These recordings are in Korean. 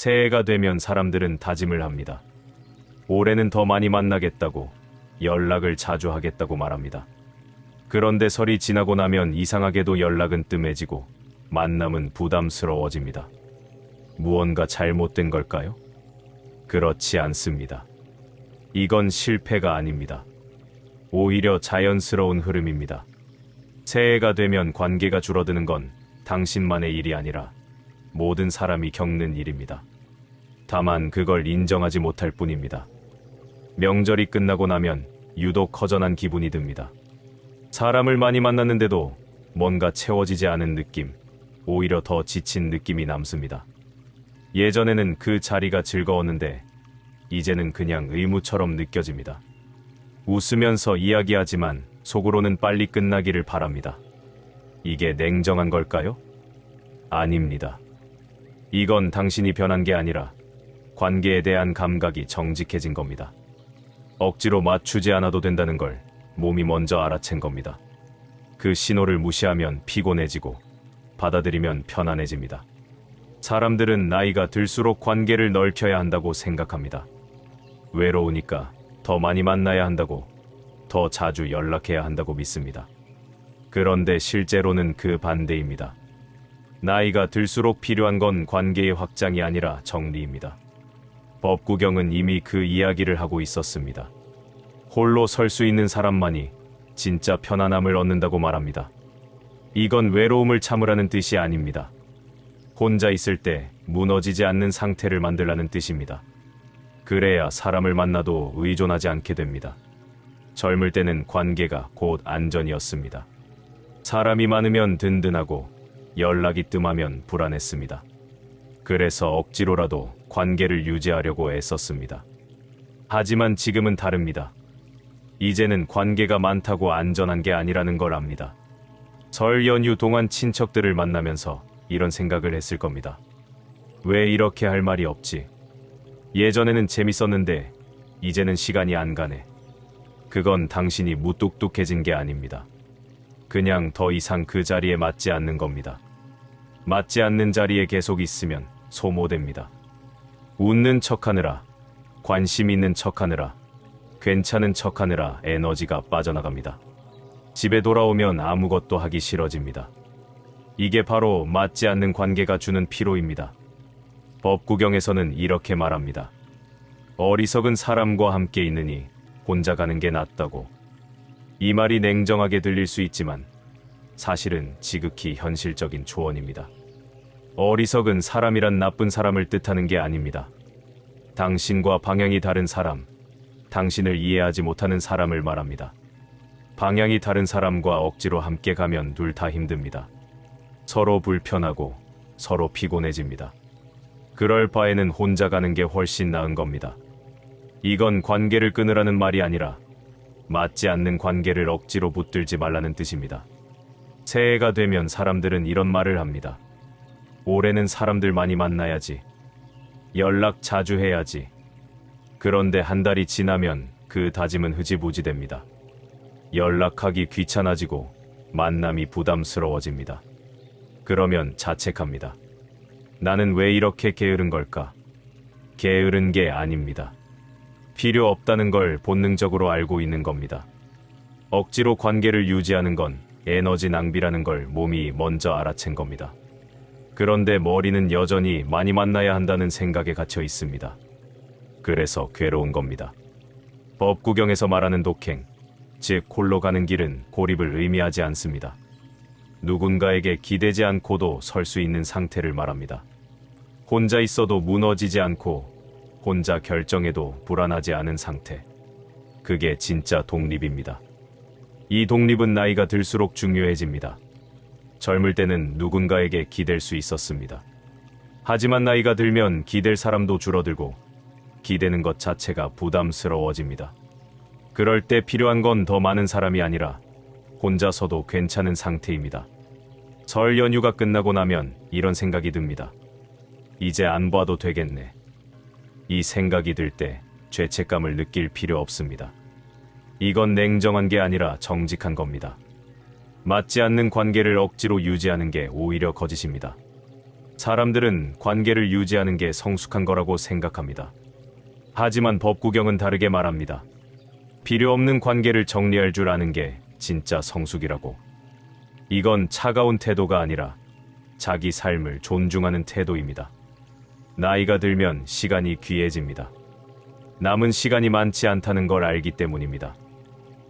새해가 되면 사람들은 다짐을 합니다. 올해는 더 많이 만나겠다고, 연락을 자주 하겠다고 말합니다. 그런데 설이 지나고 나면 이상하게도 연락은 뜸해지고 만남은 부담스러워집니다. 무언가 잘못된 걸까요? 그렇지 않습니다. 이건 실패가 아닙니다. 오히려 자연스러운 흐름입니다. 새해가 되면 관계가 줄어드는 건 당신만의 일이 아니라 모든 사람이 겪는 일입니다. 다만 그걸 인정하지 못할 뿐입니다. 명절이 끝나고 나면 유독 허전한 기분이 듭니다. 사람을 많이 만났는데도 뭔가 채워지지 않은 느낌, 오히려 더 지친 느낌이 남습니다. 예전에는 그 자리가 즐거웠는데 이제는 그냥 의무처럼 느껴집니다. 웃으면서 이야기하지만 속으로는 빨리 끝나기를 바랍니다. 이게 냉정한 걸까요? 아닙니다. 이건 당신이 변한 게 아니라 관계에 대한 감각이 정직해진 겁니다. 억지로 맞추지 않아도 된다는 걸 몸이 먼저 알아챈 겁니다. 그 신호를 무시하면 피곤해지고 받아들이면 편안해집니다. 사람들은 나이가 들수록 관계를 넓혀야 한다고 생각합니다. 외로우니까 더 많이 만나야 한다고, 더 자주 연락해야 한다고 믿습니다. 그런데 실제로는 그 반대입니다. 나이가 들수록 필요한 건 관계의 확장이 아니라 정리입니다. 법구경은 이미 그 이야기를 하고 있었습니다. 홀로 설 수 있는 사람만이 진짜 편안함을 얻는다고 말합니다. 이건 외로움을 참으라는 뜻이 아닙니다. 혼자 있을 때 무너지지 않는 상태를 만들라는 뜻입니다. 그래야 사람을 만나도 의존하지 않게 됩니다. 젊을 때는 관계가 곧 안전이었습니다. 사람이 많으면 든든하고 연락이 뜸하면 불안했습니다. 그래서 억지로라도 관계를 유지하려고 애썼습니다. 하지만 지금은 다릅니다. 이제는 관계가 많다고 안전한 게 아니라는 걸 압니다. 설 연휴 동안 친척들을 만나면서 이런 생각을 했을 겁니다. 왜 이렇게 할 말이 없지? 예전에는 재밌었는데 이제는 시간이 안 가네. 그건 당신이 무뚝뚝해진 게 아닙니다. 그냥 더 이상 그 자리에 맞지 않는 겁니다. 맞지 않는 자리에 계속 있으면 소모됩니다. 웃는 척하느라, 관심 있는 척하느라, 괜찮은 척하느라 에너지가 빠져나갑니다. 집에 돌아오면 아무것도 하기 싫어집니다. 이게 바로 맞지 않는 관계가 주는 피로입니다. 법구경에서는 이렇게 말합니다. 어리석은 사람과 함께 있느니 혼자 가는 게 낫다고. 이 말이 냉정하게 들릴 수 있지만 사실은 지극히 현실적인 조언입니다. 어리석은 사람이란 나쁜 사람을 뜻하는 게 아닙니다. 당신과 방향이 다른 사람, 당신을 이해하지 못하는 사람을 말합니다. 방향이 다른 사람과 억지로 함께 가면 둘 다 힘듭니다. 서로 불편하고 서로 피곤해집니다. 그럴 바에는 혼자 가는 게 훨씬 나은 겁니다. 이건 관계를 끊으라는 말이 아니라 맞지 않는 관계를 억지로 붙들지 말라는 뜻입니다. 새해가 되면 사람들은 이런 말을 합니다. 올해는 사람들 많이 만나야지. 연락 자주 해야지. 그런데 한 달이 지나면 그 다짐은 흐지부지 됩니다. 연락하기 귀찮아지고 만남이 부담스러워집니다. 그러면 자책합니다. 나는 왜 이렇게 게으른 걸까? 게으른 게 아닙니다. 필요 없다는 걸 본능적으로 알고 있는 겁니다. 억지로 관계를 유지하는 건 에너지 낭비라는 걸 몸이 먼저 알아챈 겁니다. 그런데 머리는 여전히 많이 만나야 한다는 생각에 갇혀 있습니다. 그래서 괴로운 겁니다. 법구경에서 말하는 독행, 즉 홀로 가는 길은 고립을 의미하지 않습니다. 누군가에게 기대지 않고도 설 수 있는 상태를 말합니다. 혼자 있어도 무너지지 않고 혼자 결정해도 불안하지 않은 상태. 그게 진짜 독립입니다. 이 독립은 나이가 들수록 중요해집니다. 젊을 때는 누군가에게 기댈 수 있었습니다. 하지만 나이가 들면 기댈 사람도 줄어들고 기대는 것 자체가 부담스러워집니다. 그럴 때 필요한 건 더 많은 사람이 아니라 혼자서도 괜찮은 상태입니다. 설 연휴가 끝나고 나면 이런 생각이 듭니다. 이제 안 봐도 되겠네. 이 생각이 들 때 죄책감을 느낄 필요 없습니다. 이건 냉정한 게 아니라 정직한 겁니다. 맞지 않는 관계를 억지로 유지하는 게 오히려 거짓입니다. 사람들은 관계를 유지하는 게 성숙한 거라고 생각합니다. 하지만 법구경은 다르게 말합니다. 필요 없는 관계를 정리할 줄 아는 게 진짜 성숙이라고. 이건 차가운 태도가 아니라 자기 삶을 존중하는 태도입니다. 나이가 들면 시간이 귀해집니다. 남은 시간이 많지 않다는 걸 알기 때문입니다.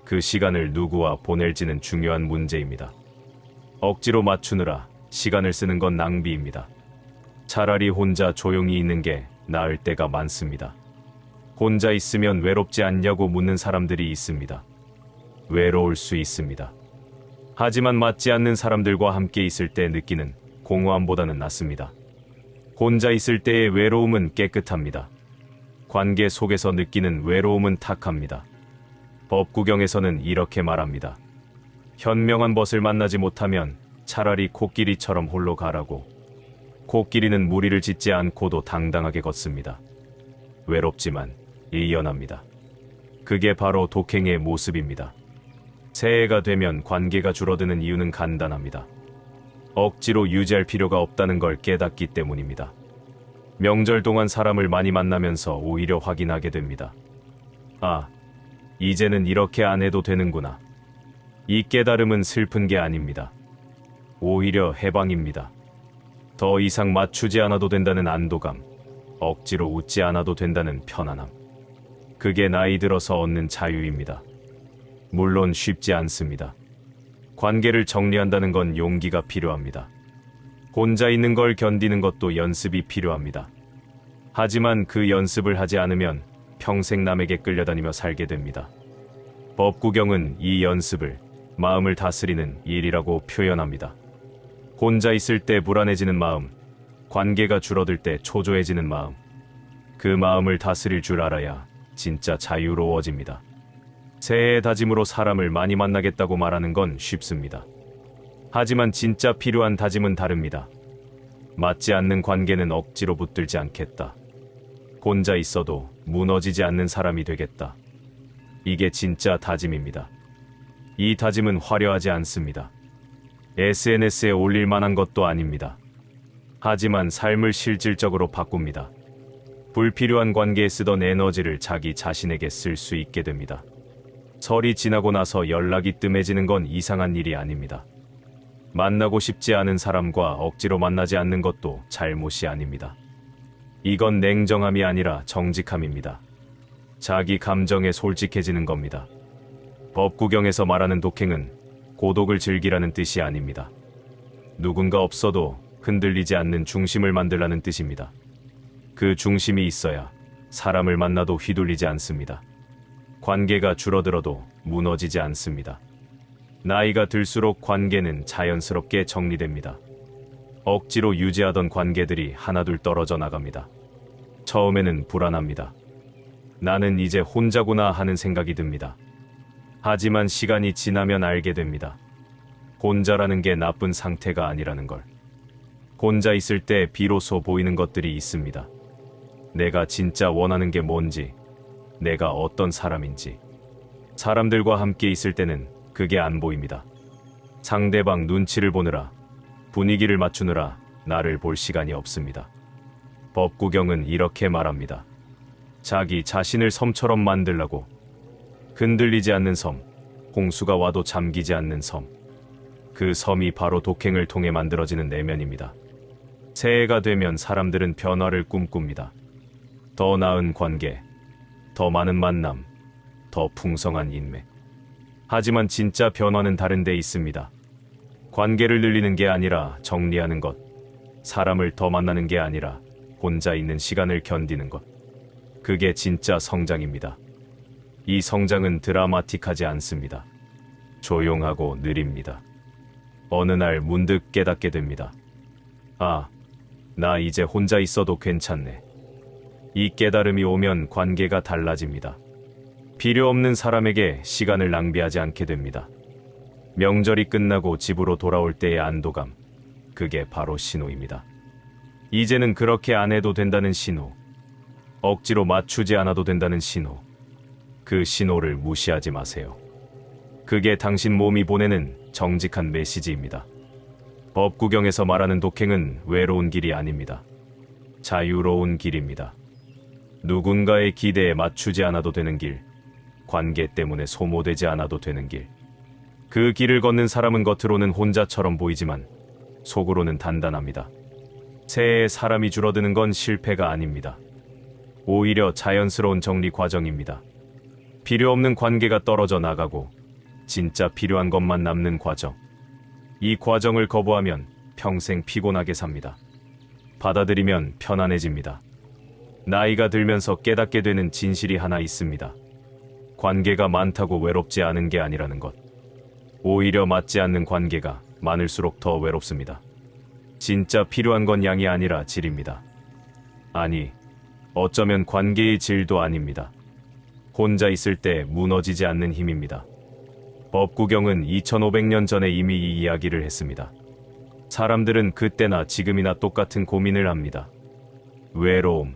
그 시간을 누구와 보낼지는 중요한 문제입니다. 억지로 맞추느라 시간을 쓰는 건 낭비입니다. 차라리 혼자 조용히 있는 게 나을 때가 많습니다. 혼자 있으면 외롭지 않냐고 묻는 사람들이 있습니다. 외로울 수 있습니다. 하지만 맞지 않는 사람들과 함께 있을 때 느끼는 공허함보다는 낫습니다. 혼자 있을 때의 외로움은 깨끗합니다. 관계 속에서 느끼는 외로움은 탁합니다. 법구경에서는 이렇게 말합니다. 현명한 벗을 만나지 못하면 차라리 코끼리처럼 홀로 가라고. 코끼리는 무리를 짓지 않고도 당당하게 걷습니다. 외롭지만 예연합니다. 그게 바로 독행의 모습입니다. 새해가 되면 관계가 줄어드는 이유는 간단합니다. 억지로 유지할 필요가 없다는 걸 깨닫기 때문입니다. 명절 동안 사람을 많이 만나면서 오히려 확인하게 됩니다. 아, 이제는 이렇게 안 해도 되는구나. 이 깨달음은 슬픈 게 아닙니다. 오히려 해방입니다. 더 이상 맞추지 않아도 된다는 안도감, 억지로 웃지 않아도 된다는 편안함. 그게 나이 들어서 얻는 자유입니다. 물론 쉽지 않습니다. 관계를 정리한다는 건 용기가 필요합니다. 혼자 있는 걸 견디는 것도 연습이 필요합니다. 하지만 그 연습을 하지 않으면 평생 남에게 끌려다니며 살게 됩니다. 법구경은 이 연습을 마음을 다스리는 일이라고 표현합니다. 혼자 있을 때 불안해지는 마음, 관계가 줄어들 때 초조해지는 마음, 그 마음을 다스릴 줄 알아야 진짜 자유로워집니다. 새해의 다짐으로 사람을 많이 만나겠다고 말하는 건 쉽습니다. 하지만 진짜 필요한 다짐은 다릅니다. 맞지 않는 관계는 억지로 붙들지 않겠다. 혼자 있어도 무너지지 않는 사람이 되겠다. 이게 진짜 다짐입니다. 이 다짐은 화려하지 않습니다. SNS에 올릴 만한 것도 아닙니다. 하지만 삶을 실질적으로 바꿉니다. 불필요한 관계에 쓰던 에너지를 자기 자신에게 쓸 수 있게 됩니다. 설이 지나고 나서 연락이 뜸해지는 건 이상한 일이 아닙니다. 만나고 싶지 않은 사람과 억지로 만나지 않는 것도 잘못이 아닙니다. 이건 냉정함이 아니라 정직함입니다. 자기 감정에 솔직해지는 겁니다. 법구경에서 말하는 독행은 고독을 즐기라는 뜻이 아닙니다. 누군가 없어도 흔들리지 않는 중심을 만들라는 뜻입니다. 그 중심이 있어야 사람을 만나도 휘둘리지 않습니다. 관계가 줄어들어도 무너지지 않습니다. 나이가 들수록 관계는 자연스럽게 정리됩니다. 억지로 유지하던 관계들이 하나둘 떨어져 나갑니다. 처음에는 불안합니다. 나는 이제 혼자구나 하는 생각이 듭니다. 하지만 시간이 지나면 알게 됩니다. 혼자라는 게 나쁜 상태가 아니라는 걸. 혼자 있을 때 비로소 보이는 것들이 있습니다. 내가 진짜 원하는 게 뭔지, 내가 어떤 사람인지. 사람들과 함께 있을 때는 그게 안 보입니다. 상대방 눈치를 보느라, 분위기를 맞추느라 나를 볼 시간이 없습니다. 법구경은 이렇게 말합니다. 자기 자신을 섬처럼 만들라고. 흔들리지 않는 섬, 홍수가 와도 잠기지 않는 섬. 그 섬이 바로 독행을 통해 만들어지는 내면입니다. 새해가 되면 사람들은 변화를 꿈꿉니다. 더 나은 관계, 더 많은 만남, 더 풍성한 인맥. 하지만 진짜 변화는 다른 데 있습니다. 관계를 늘리는 게 아니라 정리하는 것, 사람을 더 만나는 게 아니라 혼자 있는 시간을 견디는 것. 그게 진짜 성장입니다. 이 성장은 드라마틱하지 않습니다. 조용하고 느립니다. 어느 날 문득 깨닫게 됩니다. 아, 나 이제 혼자 있어도 괜찮네. 이 깨달음이 오면 관계가 달라집니다. 필요 없는 사람에게 시간을 낭비하지 않게 됩니다. 명절이 끝나고 집으로 돌아올 때의 안도감, 그게 바로 신호입니다. 이제는 그렇게 안 해도 된다는 신호, 억지로 맞추지 않아도 된다는 신호. 그 신호를 무시하지 마세요. 그게 당신 몸이 보내는 정직한 메시지입니다. 법구경에서 말하는 독행은 외로운 길이 아닙니다. 자유로운 길입니다. 누군가의 기대에 맞추지 않아도 되는 길, 관계 때문에 소모되지 않아도 되는 길. 그 길을 걷는 사람은 겉으로는 혼자처럼 보이지만 속으로는 단단합니다. 새해에 사람이 줄어드는 건 실패가 아닙니다. 오히려 자연스러운 정리 과정입니다. 필요 없는 관계가 떨어져 나가고 진짜 필요한 것만 남는 과정. 이 과정을 거부하면 평생 피곤하게 삽니다. 받아들이면 편안해집니다. 나이가 들면서 깨닫게 되는 진실이 하나 있습니다. 관계가 많다고 외롭지 않은 게 아니라는 것. 오히려 맞지 않는 관계가 많을수록 더 외롭습니다. 진짜 필요한 건 양이 아니라 질입니다. 아니, 어쩌면 관계의 질도 아닙니다. 혼자 있을 때 무너지지 않는 힘입니다. 법구경은 2500년 전에 이미 이 이야기를 했습니다. 사람들은 그때나 지금이나 똑같은 고민을 합니다. 외로움,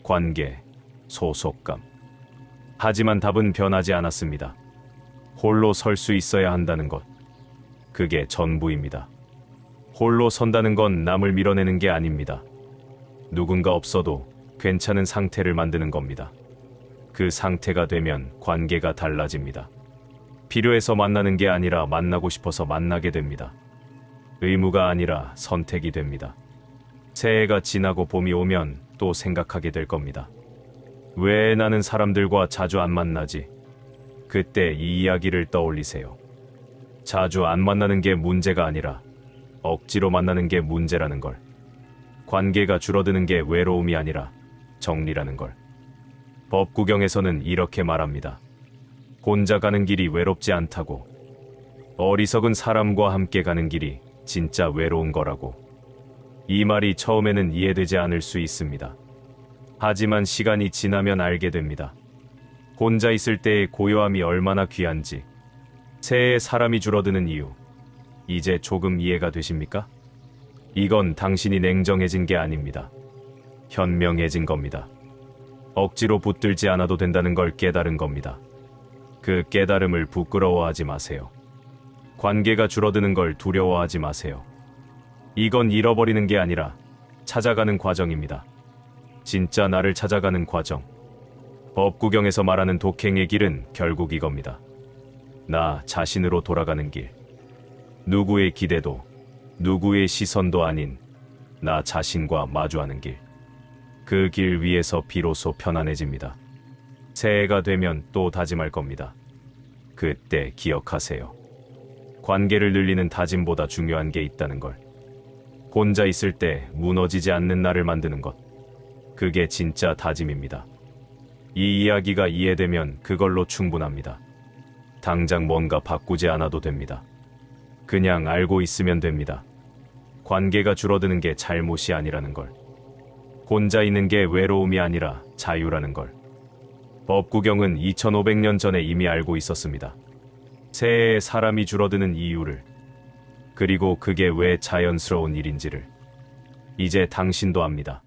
관계, 소속감. 하지만 답은 변하지 않았습니다. 홀로 설 수 있어야 한다는 것. 그게 전부입니다. 홀로 선다는 건 남을 밀어내는 게 아닙니다. 누군가 없어도 괜찮은 상태를 만드는 겁니다. 그 상태가 되면 관계가 달라집니다. 필요해서 만나는 게 아니라 만나고 싶어서 만나게 됩니다. 의무가 아니라 선택이 됩니다. 새해가 지나고 봄이 오면 또 생각하게 될 겁니다. 왜 나는 사람들과 자주 안 만나지? 그때 이 이야기를 떠올리세요. 자주 안 만나는 게 문제가 아니라 억지로 만나는 게 문제라는 걸. 관계가 줄어드는 게 외로움이 아니라 정리라는 걸. 법구경에서는 이렇게 말합니다. 혼자 가는 길이 외롭지 않다고. 어리석은 사람과 함께 가는 길이 진짜 외로운 거라고. 이 말이 처음에는 이해되지 않을 수 있습니다. 하지만 시간이 지나면 알게 됩니다. 혼자 있을 때의 고요함이 얼마나 귀한지. 새해에 사람이 줄어드는 이유. 이제 조금 이해가 되십니까? 이건 당신이 냉정해진 게 아닙니다. 현명해진 겁니다. 억지로 붙들지 않아도 된다는 걸 깨달은 겁니다. 그 깨달음을 부끄러워하지 마세요. 관계가 줄어드는 걸 두려워하지 마세요. 이건 잃어버리는 게 아니라 찾아가는 과정입니다. 진짜 나를 찾아가는 과정. 법구경에서 말하는 독행의 길은 결국 이겁니다. 나 자신으로 돌아가는 길. 누구의 기대도, 누구의 시선도 아닌 나 자신과 마주하는 길. 그 길 위에서 비로소 편안해집니다. 새해가 되면 또 다짐할 겁니다. 그때 기억하세요. 관계를 늘리는 다짐보다 중요한 게 있다는 걸. 혼자 있을 때 무너지지 않는 나를 만드는 것. 그게 진짜 다짐입니다. 이 이야기가 이해되면 그걸로 충분합니다. 당장 뭔가 바꾸지 않아도 됩니다. 그냥 알고 있으면 됩니다. 관계가 줄어드는 게 잘못이 아니라는 걸. 혼자 있는 게 외로움이 아니라 자유라는 걸. 법구경은 2500년 전에 이미 알고 있었습니다. 새해에 사람이 줄어드는 이유를, 그리고 그게 왜 자연스러운 일인지를. 이제 당신도 압니다.